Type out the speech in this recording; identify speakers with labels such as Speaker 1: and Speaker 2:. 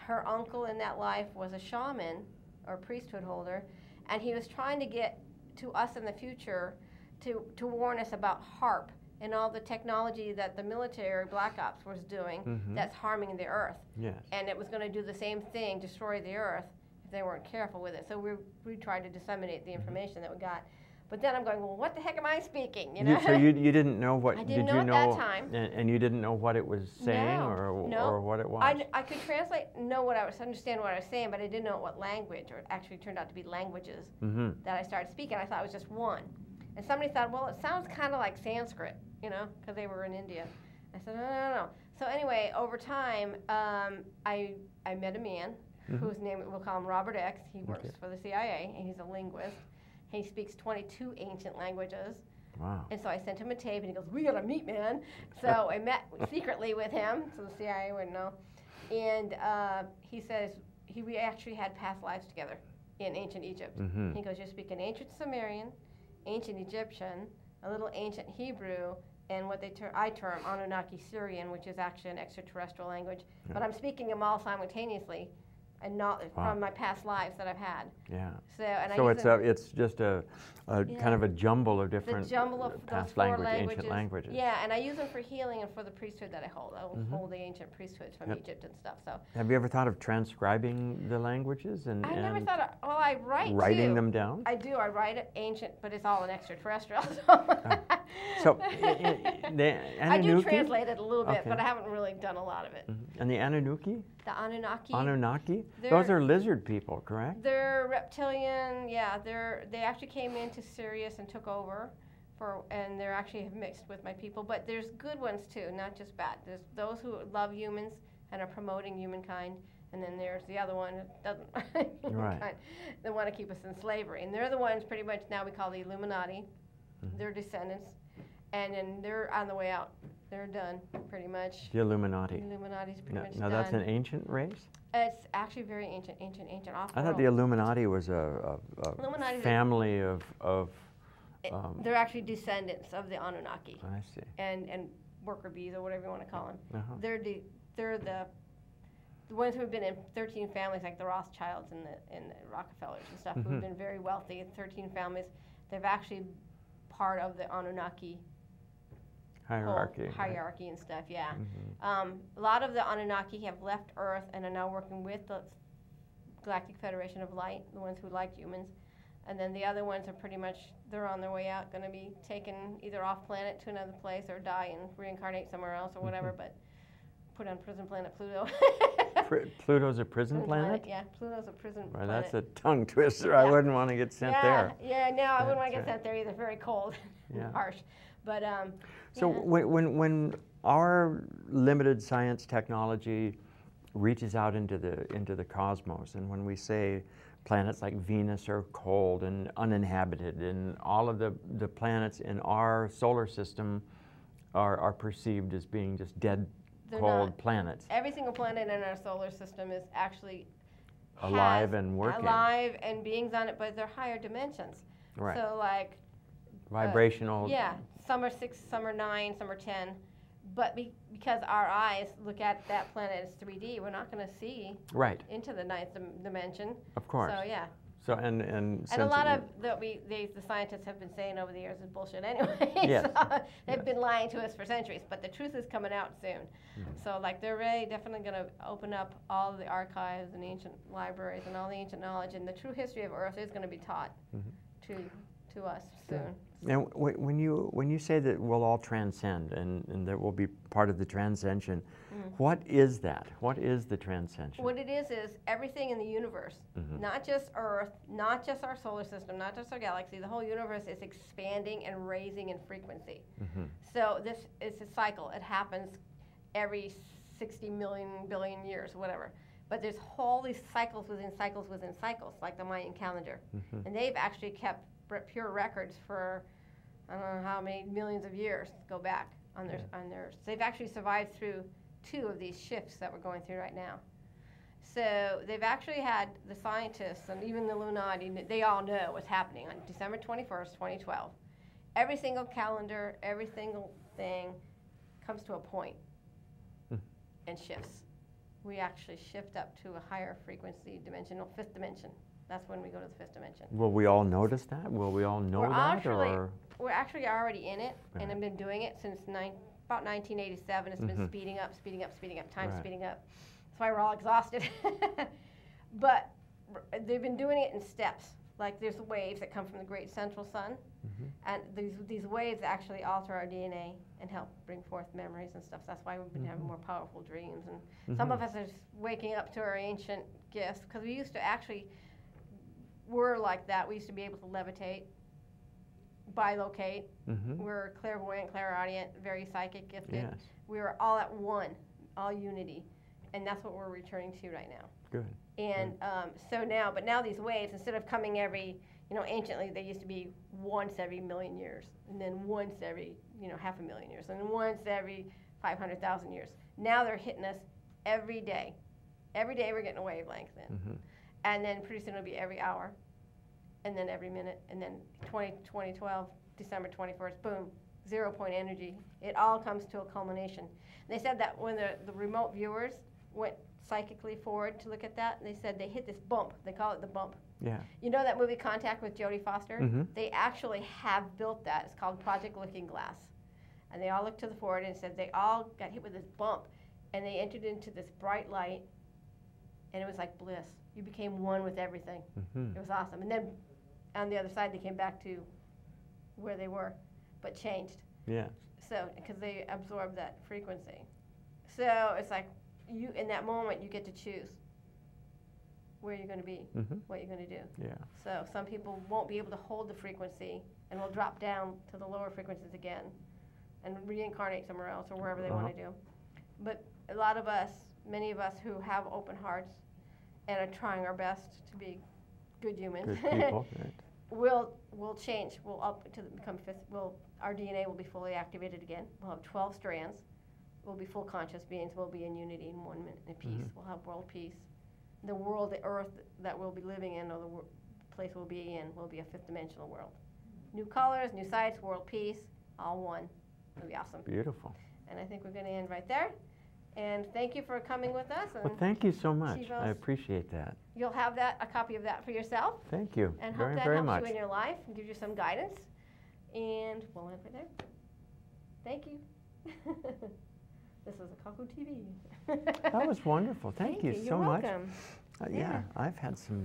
Speaker 1: her uncle in that life was a shaman or priesthood holder, and he was trying to get to us in the future to warn us about HARP and all the technology that the military Black Ops was doing that's harming the Earth.
Speaker 2: Yes.
Speaker 1: And it was going to do the same thing, destroy the Earth, if they weren't careful with it. So we tried to disseminate the information that we got. But then I'm going, well, what the heck am I speaking? You know?
Speaker 2: So you didn't know what,
Speaker 1: I didn't know at that time.
Speaker 2: And you didn't know what it was saying or what it was?
Speaker 1: I could understand what I was saying, but I didn't know what language, or it actually turned out to be languages that I started speaking. I thought it was just one. And somebody thought, well, it sounds kind of like Sanskrit, you know, because they were in India. I said, no. So anyway, over time, I met a man whose name, we'll call him Robert X. He works for the CIA, and he's a linguist. He speaks 22 ancient languages.
Speaker 2: Wow.
Speaker 1: And so I sent him a tape, and he goes, we gotta meet, man. So I met secretly with him, so the CIA wouldn't know. And he says, we actually had past lives together in ancient Egypt. He goes, you're speaking ancient Sumerian, ancient Egyptian, a little ancient Hebrew, and what I term Anunnaki Syrian, which is actually an extraterrestrial language. But I'm speaking them all simultaneously, and not from my past lives that I've had.
Speaker 2: Yeah.
Speaker 1: So
Speaker 2: It's just a kind of a jumble of different past ancient languages.
Speaker 1: Yeah, and I use them for healing and for the priesthood that I hold. I hold the ancient priesthoods from Egypt and stuff. So.
Speaker 2: Have you ever thought of transcribing the languages and
Speaker 1: never thought of. Well, I
Speaker 2: writing them down?
Speaker 1: I do. I write it ancient, but it's all in extraterrestrial.
Speaker 2: So the Anunnaki?
Speaker 1: I do translate it a little bit, but I haven't really done a lot of it.
Speaker 2: And the Anunnaki?
Speaker 1: The Anunnaki.
Speaker 2: Anunnaki? Those are lizard people, correct?
Speaker 1: They're reptilian. Yeah, they actually came into Sirius and took over, and they're actually mixed with my people. But there's good ones too, not just bad. There's those who love humans and are promoting humankind, and then there's the other one that doesn't. Humankind. They want to keep us in slavery, and they're the ones pretty much now we call the Illuminati. They're descendants, and then they're on the way out. They're done, pretty much.
Speaker 2: The Illuminati.
Speaker 1: The Illuminati's pretty much done.
Speaker 2: Now that's an ancient race?
Speaker 1: It's actually very ancient,
Speaker 2: I thought the Illuminati was a family of
Speaker 1: they're actually descendants of the Anunnaki.
Speaker 2: I see.
Speaker 1: And worker bees, or whatever you want to call them. They're the ones who have been in 13 families, like the Rothschilds and the Rockefellers and stuff, who have been very wealthy. 13 families. They've actually part of the Anunnaki hierarchy and stuff, yeah. A lot of the Anunnaki have left Earth and are now working with the Galactic Federation of Light, the ones who like humans. And then the other ones are pretty much, they're on their way out, going to be taken either off planet to another place or die and reincarnate somewhere else or whatever, but put on prison planet Pluto.
Speaker 2: Pluto's a prison planet?
Speaker 1: Yeah, Pluto's a prison
Speaker 2: planet.
Speaker 1: That's
Speaker 2: a tongue twister. Yeah. I wouldn't want to get sent there.
Speaker 1: Yeah, no, I wouldn't want to get sent there either. Very cold and harsh. But,
Speaker 2: so when our limited science technology reaches out into the cosmos, and when we say planets like Venus are cold and uninhabited, and all of the planets in our solar system are perceived as being just dead, cold planets.
Speaker 1: Every single planet in our solar system is actually
Speaker 2: alive and working.
Speaker 1: Alive and beings on it, but they're higher dimensions.
Speaker 2: Right.
Speaker 1: So like
Speaker 2: vibrational.
Speaker 1: Yeah, some are 6, some are 9, some are 10. But because our eyes look at that planet as 3D, we're not going to see into the 9th dimension.
Speaker 2: Of course.
Speaker 1: So yeah.
Speaker 2: So and
Speaker 1: a lot of the scientists have been saying over the years is bullshit anyway.
Speaker 2: Yes.
Speaker 1: So they've been lying to us for centuries, but the truth is coming out soon. So like they're really definitely going to open up all of the archives and ancient libraries and all the ancient knowledge, and the true history of Earth is going to be taught to us soon.
Speaker 2: And when you say that we'll all transcend and that we'll be part of the transcension, what is that? What is the transcension?
Speaker 1: What it is everything in the universe, not just Earth, not just our solar system, not just our galaxy. The whole universe is expanding and raising in frequency. So this is a cycle. It happens every 60 million billion years, whatever. But there's all these cycles within cycles within cycles, like the Mayan calendar. And they've actually kept pure records for I don't know how many millions of years go back on their. They've actually survived through 2 of these shifts that we're going through right now. So they've actually had the scientists and even the Illuminati, they all know what's happening on December 21st, 2012. Every single calendar, every single thing comes to a point and shifts. we actually shift up to a higher frequency dimension, no, fifth dimension. That's when we go to the fifth dimension.
Speaker 2: Will we all notice that? Will we all know that? Or?
Speaker 1: We're actually already in it,
Speaker 2: Right.
Speaker 1: and have been doing it since about 1987. It's been speeding up, speeding up, speeding up, time
Speaker 2: Right.
Speaker 1: speeding up. That's why we're all exhausted. But they've been doing it in steps. Like there's waves that come from the great central sun, and these waves actually alter our DNA and help bring forth memories and stuff. So that's why we've been having more powerful dreams. And some of us are just waking up to our ancient gifts, because we used to actually were like that. We used to be able to levitate, bilocate. We're clairvoyant, clairaudient, very psychic, gifted.
Speaker 2: Yes.
Speaker 1: We were all at one, all unity, and that's what we're returning to right now.
Speaker 2: Good.
Speaker 1: And so now, but now these waves, instead of coming every, anciently they used to be once every million years, and then once every, 500,000 years, and then once every 500,000 years. Now they're hitting us every day. Every day we're getting a wavelength in. And then pretty soon it'll be every hour, and then every minute, and then 2012, December 21st, boom, 0 point energy. It all comes to a culmination. They said that when the remote viewers went psychically forward to look at that, and they said they hit this bump. They call it the bump.
Speaker 2: Yeah.
Speaker 1: You know that movie Contact with Jodie Foster? They actually have built that. It's called Project Looking Glass. And they all looked to the forward and said they all got hit with this bump, and they entered into this bright light, and it was like bliss. You became one with everything. It was awesome. And then on the other side, they came back to where they were, but changed.
Speaker 2: Yeah.
Speaker 1: So, because they absorbed that frequency. So it's like, you in that moment you get to choose where you're going to be, what you're going to do.
Speaker 2: Yeah.
Speaker 1: So some people won't be able to hold the frequency and will drop down to the lower frequencies again and reincarnate somewhere else or wherever they want to do. But a lot of us, many of us who have open hearts and are trying our best to be good humans,
Speaker 2: Good people, right.
Speaker 1: will change. We'll up to become fifth. Our DNA will be fully activated again. We'll have 12 strands. We'll be full conscious beings. We'll be in unity in one minute, in peace. We'll have world peace. The world, the earth that we'll be living in, or the place we'll be in, will be a fifth dimensional world. New colors, new sights, world peace, all one. It'll be awesome.
Speaker 2: Beautiful.
Speaker 1: And I think we're going to end right there. And thank you for coming with us. And
Speaker 2: Well, thank you so much.
Speaker 1: Chivos,
Speaker 2: I appreciate that.
Speaker 1: You'll have a copy of that for yourself.
Speaker 2: Thank you
Speaker 1: And hope
Speaker 2: very,
Speaker 1: that
Speaker 2: very
Speaker 1: helps
Speaker 2: much.
Speaker 1: you in your life and gives you some guidance. And we'll end right there. Thank you. This is a Kaku TV.
Speaker 2: That was wonderful. Thank you so
Speaker 1: You're
Speaker 2: much.
Speaker 1: welcome.
Speaker 2: Yeah, I've had some